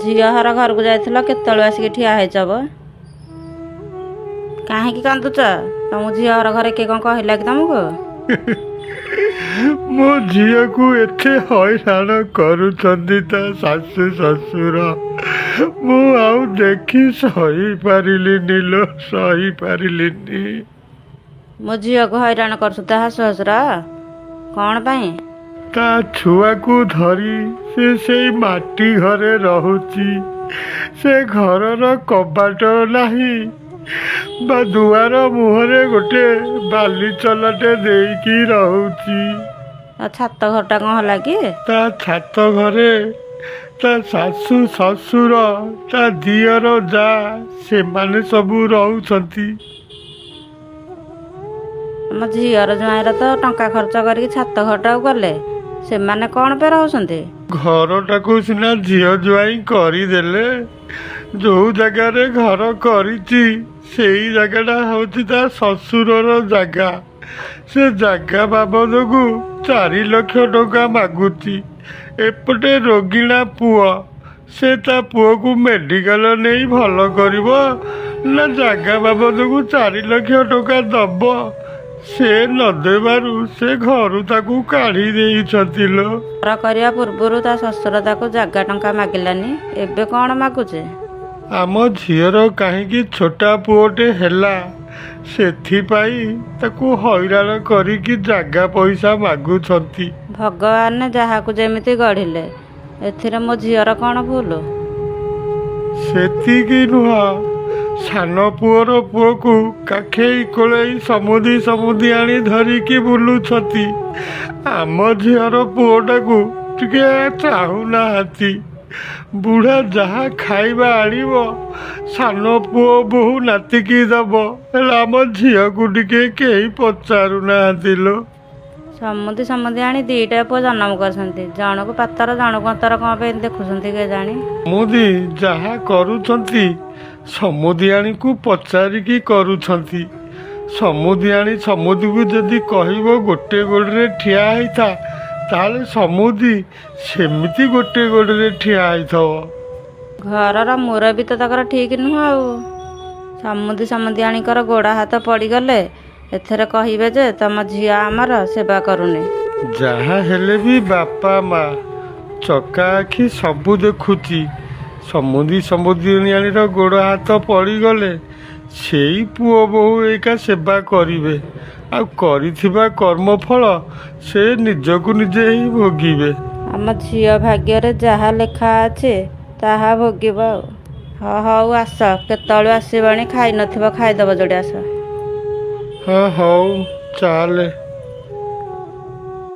ଝିଅ ଘର ଘରକୁ ଯାଇଥିଲ, କେତେବେଳୁ ଆସିକି ଠିଆ ହେଇଛ ବ? କାହିଁକି କାନ୍ଦୁଛ? ତମ ଝିଅ ଘର ଘରେ କିଏ କ'ଣ କହିଲା କି ତମକୁ? ମୋ ଝିଅକୁ ଏତେ ହଇରାଣ କରୁଛନ୍ତି ତା ଶାଶୁ ଶ୍ୱଶୁର, ମୁଁ ଆଉ ଦେଖି ସହିପାରିଲିନି ଲୋ, ସହିପାରିଲିନି। ମୋ ଝିଅକୁ ହଇରାଣ କରୁଛୁ ତା ଶାଶୁ ଶ୍ୱଶୁର? କ'ଣ ପାଇଁ? ତା ଛୁଆକୁ ଧରି ସେ ସେଇ ମାଟି ଘରେ ରହୁଛି। ସେ ଘରର କବାଟ ନାହିଁ ବା ଦୁଆର ମୁହଁରେ ଗୋଟେ ବାଲି ଚଲାଟେ ଦେଇକି ରହୁଛି। ଆଉ ଛାତ ଘରଟା କ'ଣ ହେଲା କି? ତା ଛାତ ଘରେ ତା ଶାଶୁ ଶ୍ୱଶୁର, ତା ଦିଅର ଯା, ସେମାନେ ସବୁ ରହୁଛନ୍ତି। ଆମ ଝିଅର ଜ୍ୱାଇଁର ତ ଟଙ୍କା ଖର୍ଚ୍ଚ କରିକି ଛାତ ଘରଟାକୁ ଗଲେ, ସେମାନେ କ'ଣ ପାଇଁ ରହୁଛନ୍ତି? ଘରଟାକୁ ସିନା ଝିଅ ଜ୍ୱାଇଁ କରିଦେଲେ, ଯୋଉ ଜାଗାରେ ଘର କରିଛି ସେଇ ଜାଗାଟା ହେଉଛି ତା ଶ୍ୱଶୁରର ଜାଗା। ସେ ଜାଗା ବାବଦକୁ 4 ଲକ୍ଷ ଟଙ୍କା ମାଗୁଛି। ଏପଟେ ରୋଗିଣା ପୁଅ, ସେ ତା ପୁଅକୁ ମେଡ଼ିକାଲ ନେଇ ଭଲ କରିବ ନା ଜାଗା ବାବଦକୁ 4 ଲକ୍ଷ ଟଙ୍କା ଦବ? ସେ ନ ଦେବାରୁ ସେ ଘରୁ ତାକୁ କାଢ଼ି ଦେଇଛନ୍ତି ଲୋ। ଘର କରିବା ପୂର୍ବରୁ ତା ଶ୍ୱଶୁର ତାକୁ ଜାଗା ଟଙ୍କା ମାଗିଲାନି, ଏବେ କ'ଣ ମାଗୁଛେ? ଆମ ଝିଅର କାହିଁକି ଛୋଟା ପୁଅଟେ ହେଲା, ସେଥିପାଇଁ ତାକୁ ହଇରାଣ କରିକି ଜାଗା ପଇସା ମାଗୁଛନ୍ତି। ଭଗବାନ ଯାହାକୁ ଯେମିତି ଗଢ଼ିଲେ, ଏଥିରେ ମୋ ଝିଅର କ'ଣ ଭୁଲ? ସେତିକି ନୁହଁ, ସାନ ପୁଅର ପୁଅକୁ କାଖେଇ କୋଳେଇ ସମୁଦି ଆଣି ଧରିକି ବୁଲୁଛନ୍ତି। ଆମ ଝିଅର ପୁଅଟାକୁ ଟିକେ ଚାହୁଁନାହାନ୍ତି। ବୁଢ଼ା ଯାହା ଖାଇବା ଆଣିବ ସାନ ପୁଅ ବୋହୂ ନାତିକି ଦବ, ହେଲେ ଆମ ଝିଅକୁ ଟିକେ କେହି ପଚାରୁନାହାନ୍ତି ଲୋ। ସମୁଦି ଆଣି 2ଟା ପୁଅ ଜନ୍ମ କରିଛନ୍ତି, ଜଣକୁ ପାତର ଜଣକୁ ଅନ୍ତର କ'ଣ ପାଇଁ ଦେଖୁଛନ୍ତି କେଜାଣି? ସମୁଦି ଯାହା କରୁଛନ୍ତି ସମୁଦିଆଣୀକୁ ପଚାରିକି କରୁଛନ୍ତି। ସମୁଦିକୁ ଯଦି କହିବ ଗୋଟେ ଗୋଡ଼ରେ ଠିଆ ହେଇଥା, ତାହେଲେ ସମୁଦି ସେମିତି ଗୋଟେ ଗୋଡ଼ରେ ଠିଆ ହେଇଥିବ। ଘରର ମୁରବୀ ତ ତାଙ୍କର ଠିକ୍ ନୁହଁ ଆଉ। ସମୁଦିଆଣୀଙ୍କର ଗୋଡ଼ ହାତ ପଡ଼ିଗଲେ ଏଥିରେ କହିବେ ଯେ ତମ ଝିଅ ଆମର ସେବା କରୁନି। ଯାହା ହେଲେ ବି ବାପା ମା ଚକା ଆଖି ସବୁ ଦେଖୁଛି। ସମୁଦିଆଣୀର ଗୋଡ଼ ହାତ ପଡ଼ିଗଲେ ସେଇ ପୁଅ ବୋହୂ ଏଇକା ସେବା କରିବେ, ଆଉ କରିଥିବା କର୍ମଫଳ ସେ ନିଜକୁ ନିଜେ ହିଁ ଭୋଗିବେ। ଆମ ଝିଅ ଭାଗ୍ୟରେ ଯାହା ଲେଖା ଅଛି ତାହା ଭୋଗିବ ଆଉ। ହଉ ଆସ, କେତେବେଳୁ ଆସିବଣି, ଖାଇନଥିବ, ଖାଇଦେବ ଯୋଡ଼ି ଆସ। ହଁ ହଉ ଚାଲେ।